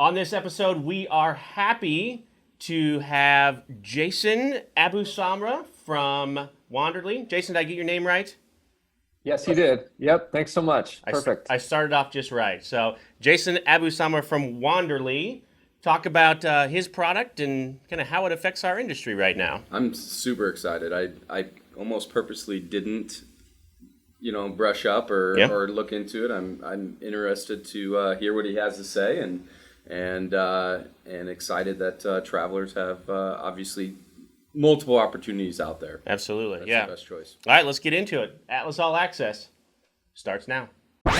On this episode, we are happy to have Jason Abou-Samra from Wanderly. Jason, did I get your name right? Yes, you did. Yep. Thanks so much. Perfect. I started off just right. So, Jason Abou-Samra from Wanderly, talk about his product and kind of how it affects our industry right now. I'm super excited. I almost purposely didn't, brush up or look into it. I'm interested to hear what he has to say and excited that travelers have obviously multiple opportunities out there. Absolutely, That's yeah. the best choice. All right, let's get into it. Atlas All Access starts now. From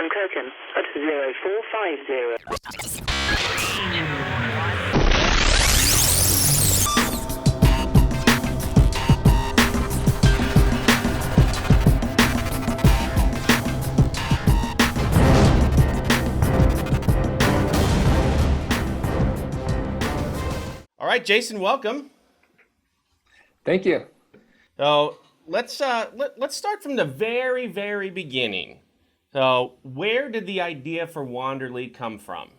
Kirkham at 0450. All right, Jason, welcome. Thank you. So let's start from the very, very beginning. So where did the idea for Wanderly come from?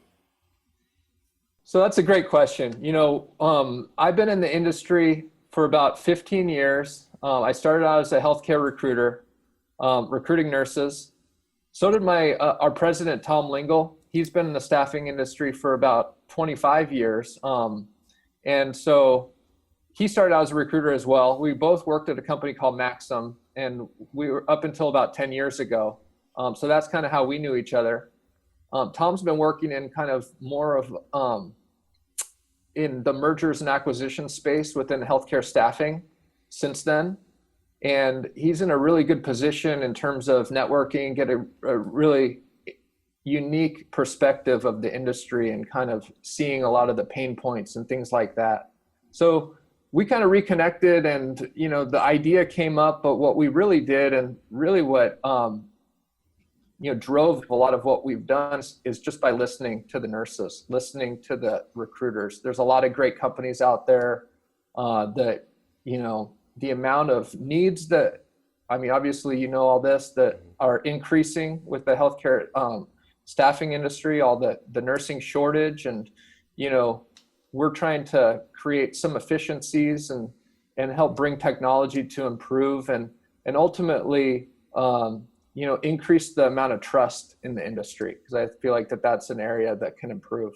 So that's a great question. I've been in the industry for about 15 years. I started out as a healthcare recruiter, recruiting nurses. So did our president, Tom Lingle. He's been in the staffing industry for about 25 years. And so he started out as a recruiter as well. We both worked at a company called Maxim, and we were up until about 10 years ago. So that's kind of how we knew each other. Tom's been working in kind of more of in the mergers and acquisitions space within healthcare staffing since then. And he's in a really good position in terms of networking, get a really unique perspective of the industry and kind of seeing a lot of the pain points and things like that. So we kind of reconnected and, the idea came up, but what we really did and really what, drove a lot of what we've done is just by listening to the nurses, listening to the recruiters. There's a lot of great companies out there that, the amount of needs that, obviously, all this, that are increasing with the healthcare staffing industry, all the nursing shortage, and we're trying to create some efficiencies and help bring technology to improve and ultimately increase the amount of trust in the industry, because I feel like that's an area that can improve.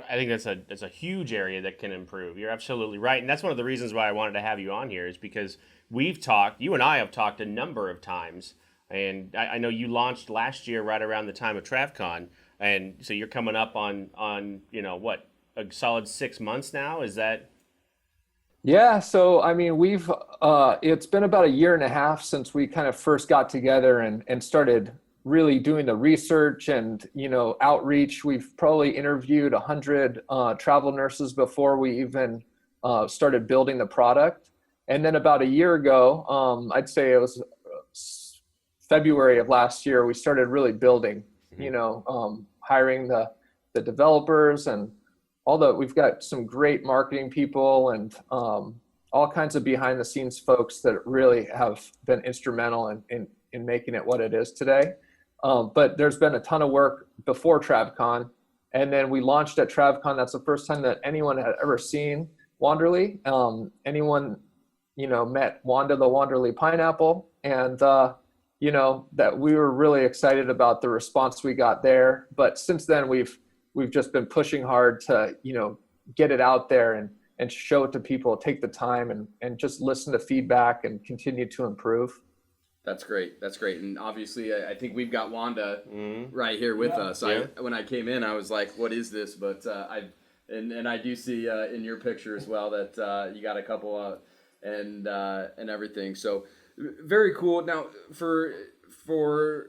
I think that's a huge area that can improve. You're absolutely right. And that's one of the reasons why I wanted to have you on here, is because you and I have talked a number of times. And I know you launched last year right around the time of TravCon. And so you're coming up on a solid 6 months now? Is that? Yeah. So, we've, it's been about a year and a half since we kind of first got together and started really doing the research and, outreach. We've probably interviewed 100 travel nurses before we even started building the product. And then about a year ago, I'd say it was February of last year, we started really building, hiring the developers and we've got some great marketing people and all kinds of behind the scenes folks that really have been instrumental in making it what it is today. But there's been a ton of work before TravCon, and then we launched at TravCon. That's the first time that anyone had ever seen Wanderly. Anyone, met Wanda the Wanderly pineapple, and that we were really excited about the response we got there. But since then, we've just been pushing hard to, get it out there and show it to people, take the time and just listen to feedback and continue to improve. That's great. And obviously, I think we've got Wanda right here with us. Yeah. When I came in, I was like, what is this? But I do see in your picture as well that you got a couple and everything. So very cool. Now, for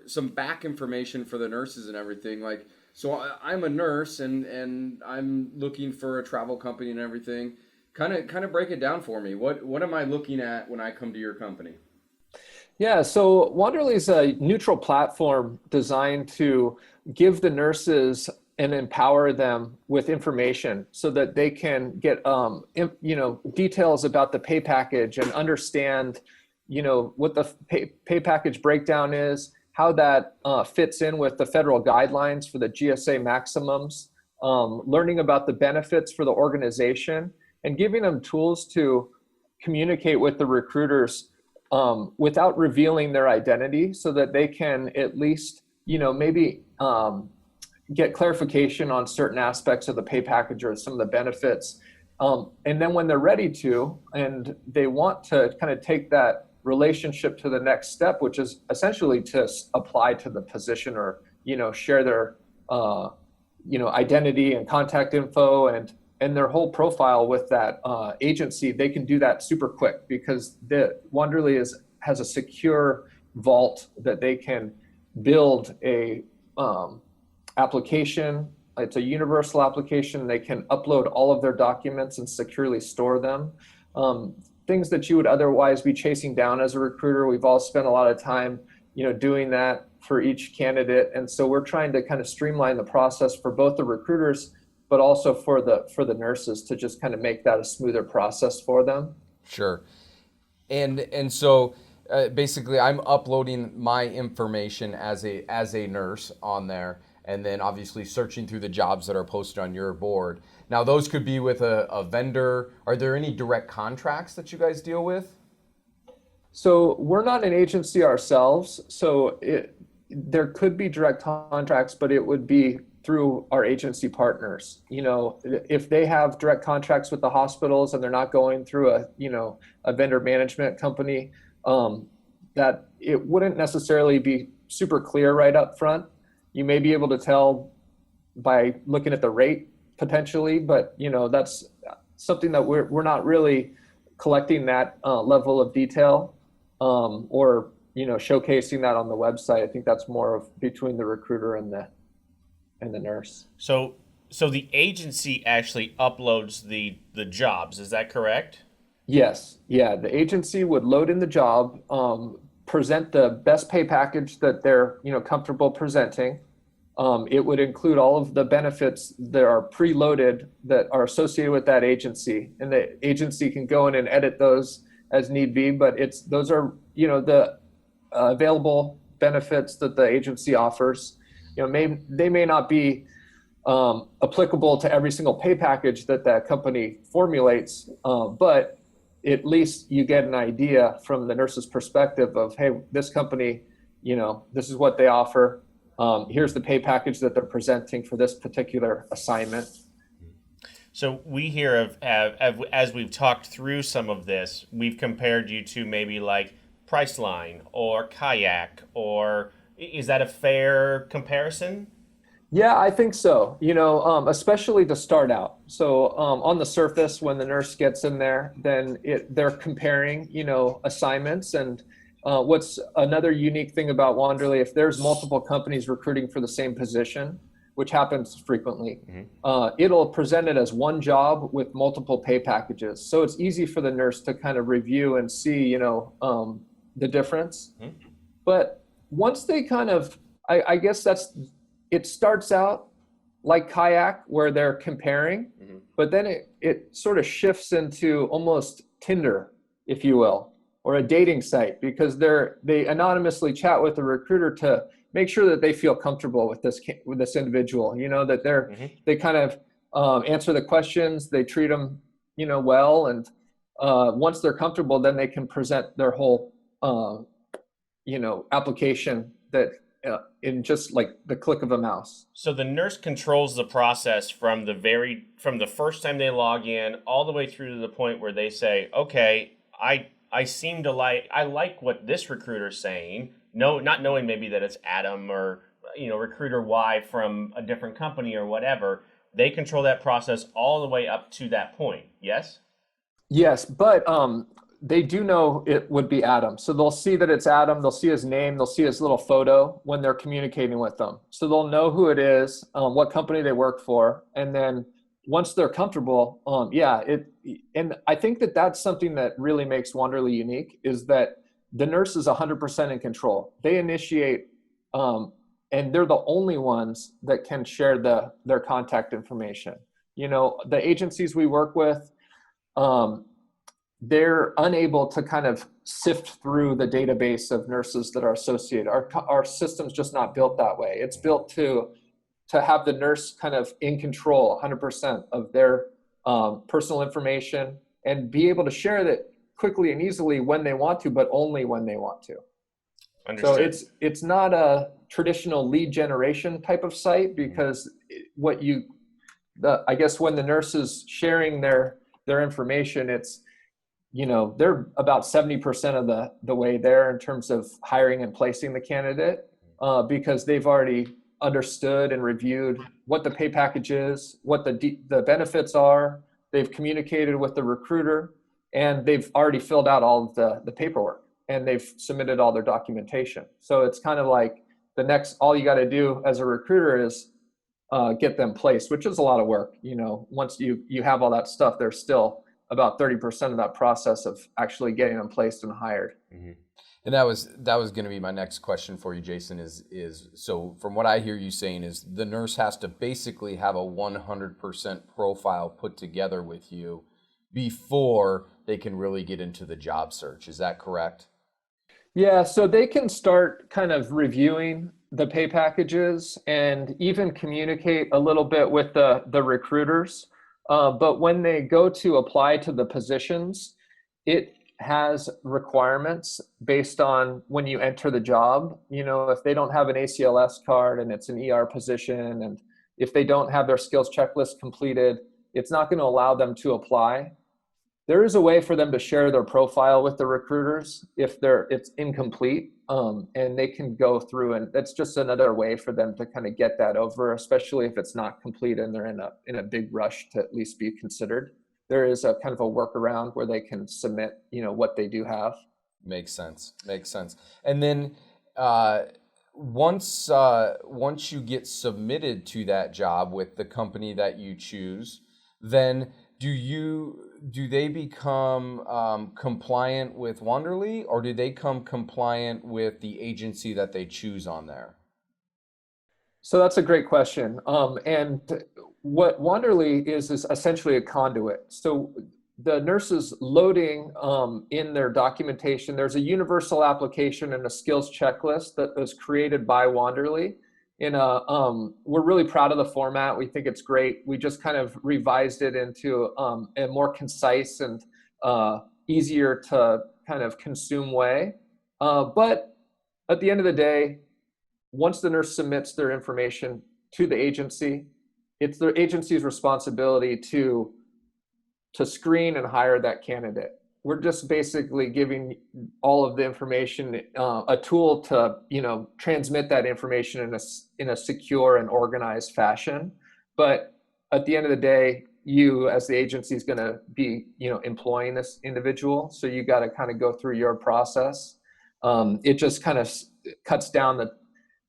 some back information for the nurses and everything, so I'm a nurse and I'm looking for a travel company and everything. Kind of break it down for me. What am I looking at when I come to your company? Yeah, so Wanderly is a neutral platform designed to give the nurses and empower them with information so that they can get details about the pay package and understand what the pay package breakdown is, how that fits in with the federal guidelines for the GSA maximums, learning about the benefits for the organization, and giving them tools to communicate with the recruiters without revealing their identity, so that they can at least, maybe get clarification on certain aspects of the pay package or some of the benefits. And then when they're ready to, and they want to kind of take that relationship to the next step, which is essentially to apply to the position, or, share their, identity and contact info and their whole profile with that agency, they can do that super quick, because the Wanderly has a secure vault that they can build a application. It's a universal application. They can upload all of their documents and securely store them. Things that you would otherwise be chasing down as a recruiter, we've all spent a lot of time, doing that for each candidate. And so we're trying to kind of streamline the process for both the recruiters, but also for the nurses, to just kind of make that a smoother process for them. Sure. And so basically I'm uploading my information as a nurse on there, and then obviously searching through the jobs that are posted on your board. Now, those could be with a vendor. Are there any direct contracts that you guys deal with? So we're not an agency ourselves. So there could be direct contracts, but it would be through our agency partners. If they have direct contracts with the hospitals and they're not going through a vendor management company, that it wouldn't necessarily be super clear right up front. You may be able to tell by looking at the rate potentially, but that's something that we're not really collecting that level of detail, or showcasing that on the website. I think that's more of between the recruiter and the nurse. So the agency actually uploads the jobs, is that correct? Yes. Yeah. The agency would load in the job, present the best pay package that they're comfortable presenting. It would include all of the benefits that are preloaded that are associated with that agency, and the agency can go in and edit those as need be. But those are the available benefits that the agency offers. They may not be applicable to every single pay package that that company formulates, but at least you get an idea from the nurse's perspective of, hey, this company, this is what they offer. Here's the pay package that they're presenting for this particular assignment. So we here as we've talked through some of this, we've compared you to maybe like Priceline or Kayak, or is that a fair comparison? Yeah, I think so. Especially to start out. So on the surface, when the nurse gets in there, then they're comparing, assignments. And what's another unique thing about Wanderly, if there's multiple companies recruiting for the same position, which happens frequently, it'll present it as one job with multiple pay packages. So it's easy for the nurse to kind of review and see, the difference. But once they kind of, I guess it starts out like Kayak, where they're comparing, but then it sort of shifts into almost Tinder, if you will, or a dating site, because they anonymously chat with the recruiter to make sure that they feel comfortable with this individual, that they kind of answer the questions, they treat them, well. And once they're comfortable, then they can present their whole, application that in just like the click of a mouse. So the nurse controls the process from the first time they log in all the way through to the point where they say, okay, I like what this recruiter's saying. No, not knowing maybe that it's Adam or recruiter Y from a different company or whatever. They control that process all the way up to that point. Yes? Yes, but they do know it would be Adam. So they'll see that it's Adam. They'll see his name. They'll see his little photo when they're communicating with them. So they'll know who it is, what company they work for. And then once they're comfortable, and I think that that's something that really makes Wanderly unique, is that the nurse is 100% in control. They initiate, and they're the only ones that can share their contact information. The agencies we work with, they're unable to kind of sift through the database of nurses that are associated. Our system's just not built that way. It's built to have the nurse kind of in control 100% of their personal information and be able to share that quickly and easily when they want to, but only when they want to. Understood. So it's not a traditional lead generation type of site, because I guess when the nurse is sharing their information, it's, they're about 70% of the way there in terms of hiring and placing the candidate, because they've already understood and reviewed what the pay package is, what the benefits are. They've communicated with the recruiter, and they've already filled out all of the paperwork, and they've submitted all their documentation. So it's kind of like all you got to do as a recruiter is get them placed, which is a lot of work. Once you have all that stuff, there's still about 30% of that process of actually getting them placed and hired. Mm-hmm. And that was going to be my next question for you, Jason, is so from what I hear you saying is the nurse has to basically have a 100% profile put together with you before they can really get into the job search. Is that correct? Yeah, so they can start kind of reviewing the pay packages and even communicate a little bit with the recruiters. But when they go to apply to the positions, it has requirements based on when you enter the job. If they don't have an ACLS card and it's an ER position, and if they don't have their skills checklist completed, it's not going to allow them to apply. There is a way for them to share their profile with the recruiters if it's incomplete, and they can go through, and that's just another way for them to kind of get that over, especially if it's not complete and they're in a big rush to at least be considered. There is a kind of a workaround where they can submit, what they do have. Makes sense. And then once you get submitted to that job with the company that you choose, then do they become compliant with Wanderly, or do they come compliant with the agency that they choose on there? So that's a great question. And what Wanderly is essentially a conduit. So the nurses loading in their documentation, there's a universal application and a skills checklist that was created by Wanderly. We're really proud of the format. We think it's great. We just kind of revised it into a more concise and easier to kind of consume way. But at the end of the day, once the nurse submits their information to the agency, it's the agency's responsibility to screen and hire that candidate. We're just basically giving all of the information, a tool to, transmit that information in a secure and organized fashion. But at the end of the day, you as the agency is going to be, employing this individual. So you got to kind of go through your process. It just kind of cuts down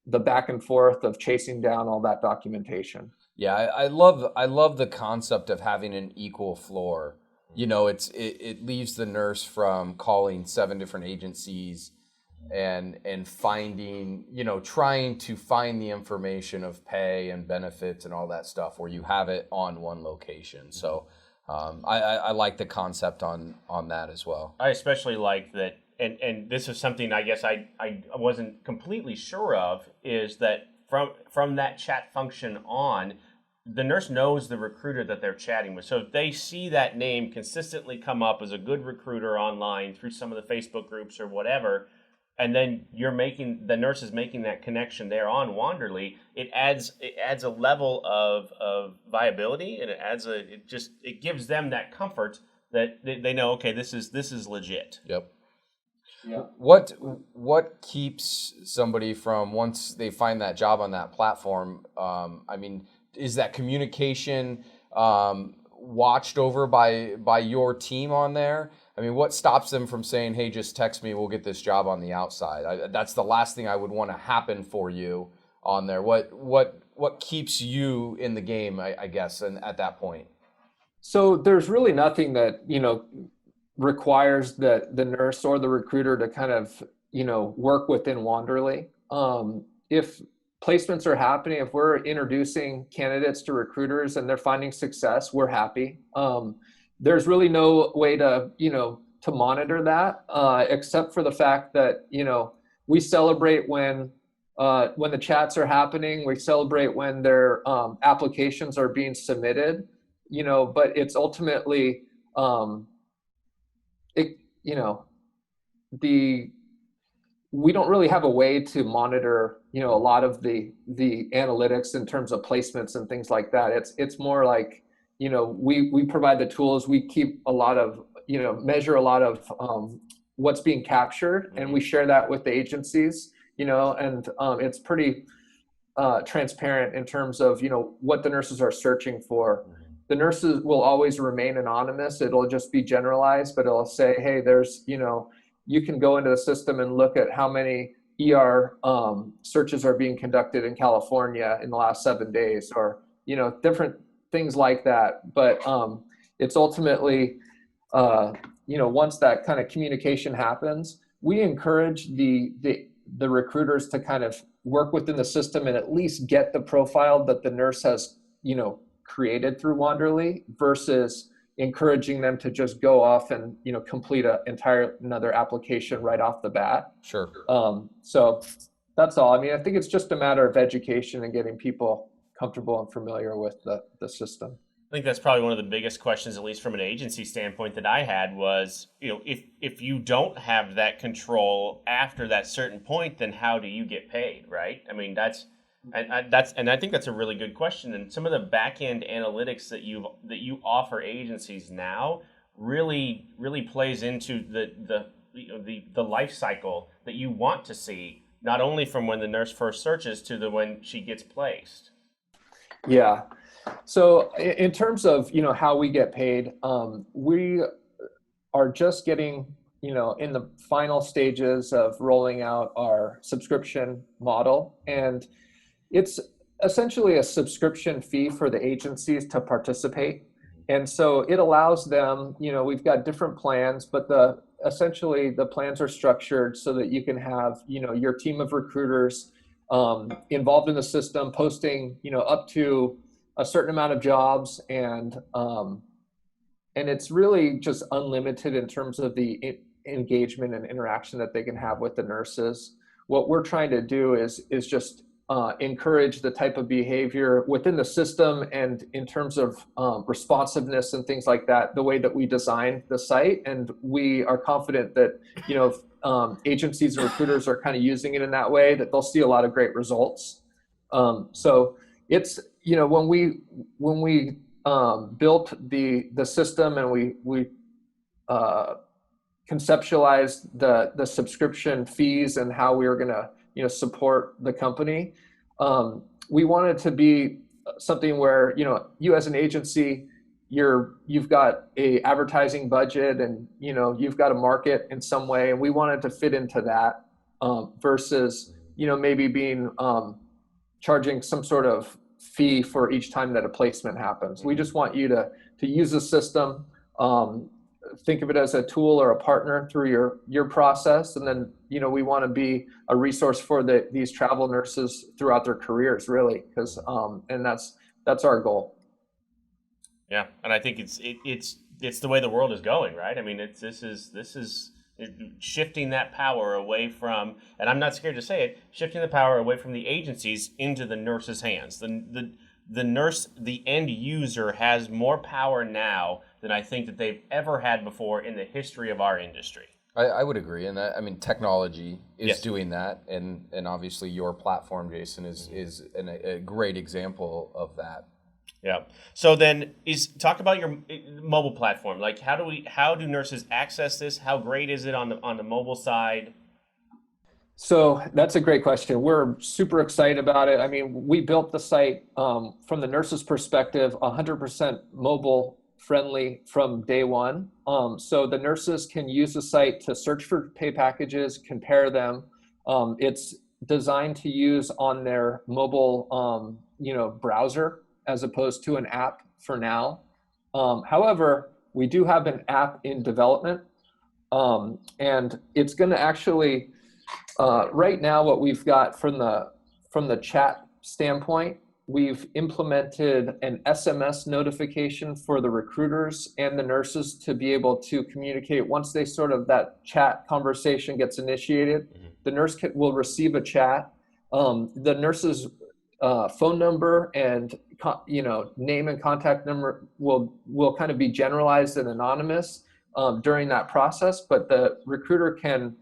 the back and forth of chasing down all that documentation. Yeah, I love the concept of having an equal floor. It leaves the nurse from calling 7 different agencies and finding, trying to find the information of pay and benefits and all that stuff where you have it on one location. So I like the concept on that as well. I especially like that, and this is something I guess I wasn't completely sure of, is that from that chat function on, the nurse knows the recruiter that they're chatting with. So if they see that name consistently come up as a good recruiter online through some of the Facebook groups or whatever, and then the nurse is making that connection there on Wanderly, it adds a level of viability, and it gives them that comfort that they know, okay, this is legit. Yep. Yeah. What keeps somebody from, once they find that job on that platform, is that communication watched over by your team on there? What stops them from saying, hey, just text me, we'll get this job on the outside? That's the last thing I would want to happen for you on there. What keeps you in the game, I guess, and at that point? So there's really nothing that, requires the nurse or the recruiter to kind of, work within Wanderly. If placements are happening, if we're introducing candidates to recruiters and they're finding success, we're happy. there's really no way to, to monitor that, except for the fact that, we celebrate when the chats are happening. We celebrate when their applications are being submitted, but it's ultimately, it, we don't really have a way to monitor, a lot of the analytics in terms of placements and things like that. It's more like, we provide the tools. We keep a lot of, measure a lot of what's being captured, and we share that with the agencies, and it's pretty transparent in terms of, what the nurses are searching for. The nurses will always remain anonymous. It'll just be generalized, but it'll say, hey, there's, you can go into the system and look at how many ER searches are being conducted in California in the last 7 days, or, different things like that. But it's ultimately, once that kind of communication happens, we encourage the recruiters to kind of work within the system and at least get the profile that the nurse has, created through Wanderly, versus encouraging them to just go off and, complete another application right off the bat. Sure. So that's all. I mean, I think it's just a matter of education and getting people comfortable and familiar with the system. I think that's probably one of the biggest questions, at least from an agency standpoint, that I had was, if you don't have that control after that certain point, then how do you get paid, right? I mean, I think that's a really good question. And some of the back end analytics that you offer agencies now really plays into the life cycle that you want to see, not only from when the nurse first searches to when she gets placed. Yeah. So in terms of, how we get paid, we are just getting, in the final stages of rolling out our subscription model. And it's essentially a subscription fee for the agencies to participate. And so it allows them, we've got different plans, but essentially the plans are structured so that you can have, your team of recruiters involved in the system, posting, up to a certain amount of jobs, and it's really just unlimited in terms of the engagement and interaction that they can have with the nurses. What we're trying to do is just encourage the type of behavior within the system, and in terms of responsiveness and things like that, the way that we design the site. And we are confident that, agencies and recruiters are kind of using it in that way, that they'll see a lot of great results. So it's, when we built the system, and we conceptualized the subscription fees and how we were going to, support the company, we wanted to be something where, you as an agency, you've got a advertising budget, and, you've got a market in some way, and we wanted to fit into that, versus, maybe being charging some sort of fee for each time that a placement happens. We just want you to use the system, think of it as a tool or a partner through your process. And then, we want to be a resource for these travel nurses throughout their careers, really, because and that's our goal. Yeah, and I think it's the way the world is going, right? I mean, this is shifting that power away from, and I'm not scared to say it, shifting the power away from the agencies into the nurse's hands. The nurse, the end user, has more power now than I think that they've ever had before in the history of our industry. I would agree, and I mean, technology is Yes. doing that, and obviously your platform, Jason, is a great example of that. Yeah. So then, talk about your mobile platform. Like, how do nurses access this? How great is it on the mobile side? So that's a great question. We're super excited about it. I mean, we built the site from the nurse's perspective, 100% mobile friendly from day one. So the nurses can use the site to search for pay packages, compare them. It's designed to use on their mobile, browser, as opposed to an app for now. However, we do have an app in development, and it's going to actually, right now, what we've got from the chat standpoint, we've implemented an SMS notification for the recruiters and the nurses to be able to communicate once they sort of that chat conversation gets initiated. The nurse will receive a chat. The nurse's phone number and name and contact number will kind of be generalized and anonymous during that process, but the recruiter can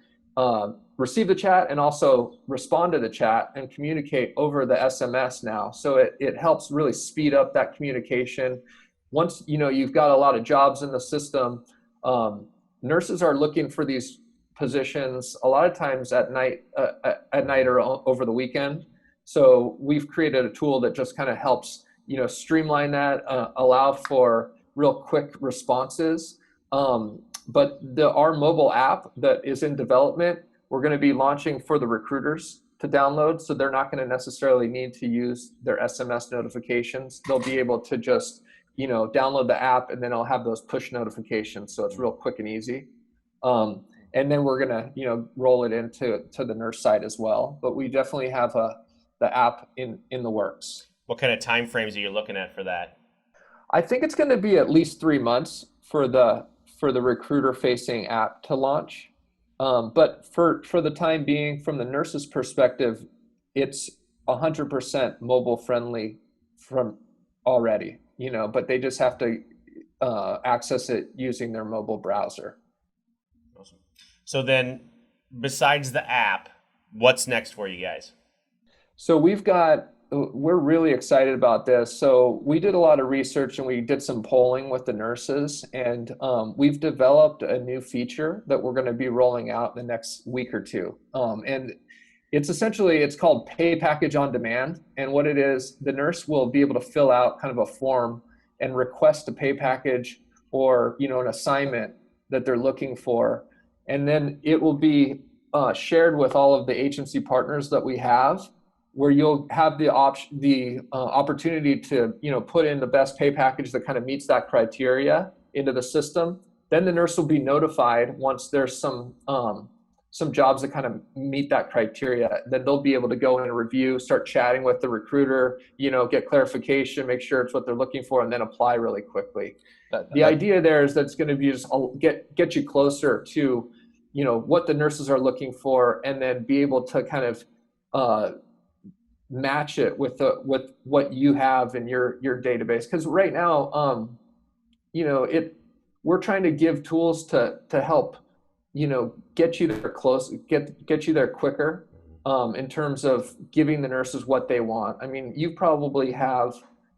receive the chat and also respond to the chat and communicate over the SMS now. So it helps really speed up that communication. Once you've got a lot of jobs in the system, nurses are looking for these positions a lot of times at night or over the weekend. So we've created a tool that just kind of helps streamline that, allow for real quick responses. But our mobile app that is in development, we're going to be launching for the recruiters to download. So they're not going to necessarily need to use their SMS notifications. They'll be able to just, download the app, and then I'll have those push notifications. So it's real quick and easy. And then we're going to, roll it into the nurse side as well. But we definitely have the app in the works. What kind of time frames are you looking at for that? I think it's going to be at least 3 months for the recruiter facing app to launch. But for the time being, from the nurse's perspective, it's 100% mobile friendly from already, but they just have to access it using their mobile browser. Awesome. So then, besides the app, what's next for you guys? So we're really excited about this. So we did a lot of research and we did some polling with the nurses, and we've developed a new feature that we're going to be rolling out in the next week or two. And it's called Pay Package on Demand. And what it is, the nurse will be able to fill out kind of a form and request a pay package or, an assignment that they're looking for. And then it will be shared with all of the agency partners that we have, where you'll have the opportunity to put in the best pay package that kind of meets that criteria into the system. Then the nurse will be notified once there's some jobs that kind of meet that criteria. Then they'll be able to go in and review, start chatting with the recruiter, get clarification, make sure it's what they're looking for, and then apply really quickly. The idea there is that it's going to be just get you closer to what the nurses are looking for, and then be able to kind of match it with what you have in your database. Because right now, we're trying to give tools to help, get you there quicker, in terms of giving the nurses what they want. I mean, you probably have,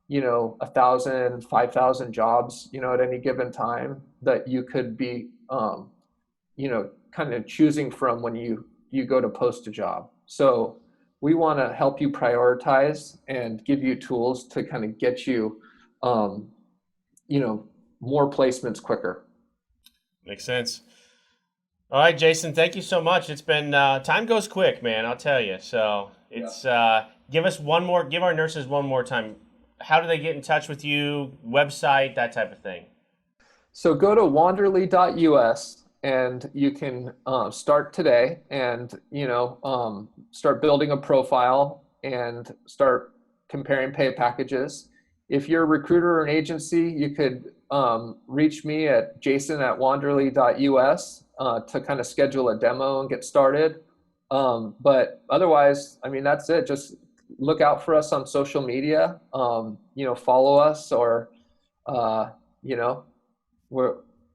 1,000, 5,000 jobs, at any given time that you could be, kind of choosing from when you go to post a job. So we want to help you prioritize and give you tools to kind of get you, more placements quicker. Makes sense. All right, Jason, thank you so much. It's been, time goes quick, man, I'll tell you. So it's, give our nurses one more time. How do they get in touch with you? Website, that type of thing. So go to wanderly.us. And you can start today and, start building a profile and start comparing pay packages. If you're a recruiter or an agency, you could reach me at jason@wanderly.us to kind of schedule a demo and get started. But otherwise, that's it. Just look out for us on social media, follow us, or,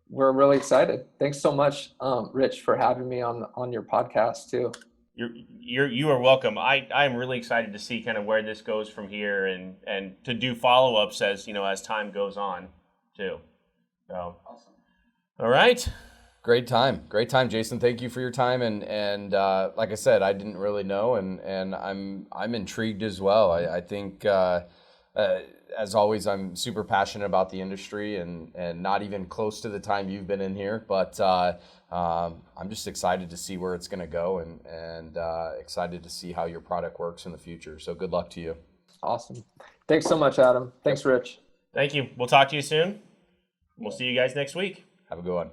we're really excited. Thanks so much, Rich, for having me on your podcast too. You are welcome. I'm really excited to see kind of where this goes from here, and to do follow-ups as time goes on too. So, awesome. All right. Great time, Jason. Thank you for your time, and like I said, I didn't really know, and I'm intrigued as well. I think. As always, I'm super passionate about the industry and not even close to the time you've been in here, but I'm just excited to see where it's going to go and excited to see how your product works in the future. So good luck to you. Awesome. Thanks so much, Adam. Thanks, Rich. Thank you. We'll talk to you soon. We'll see you guys next week. Have a good one.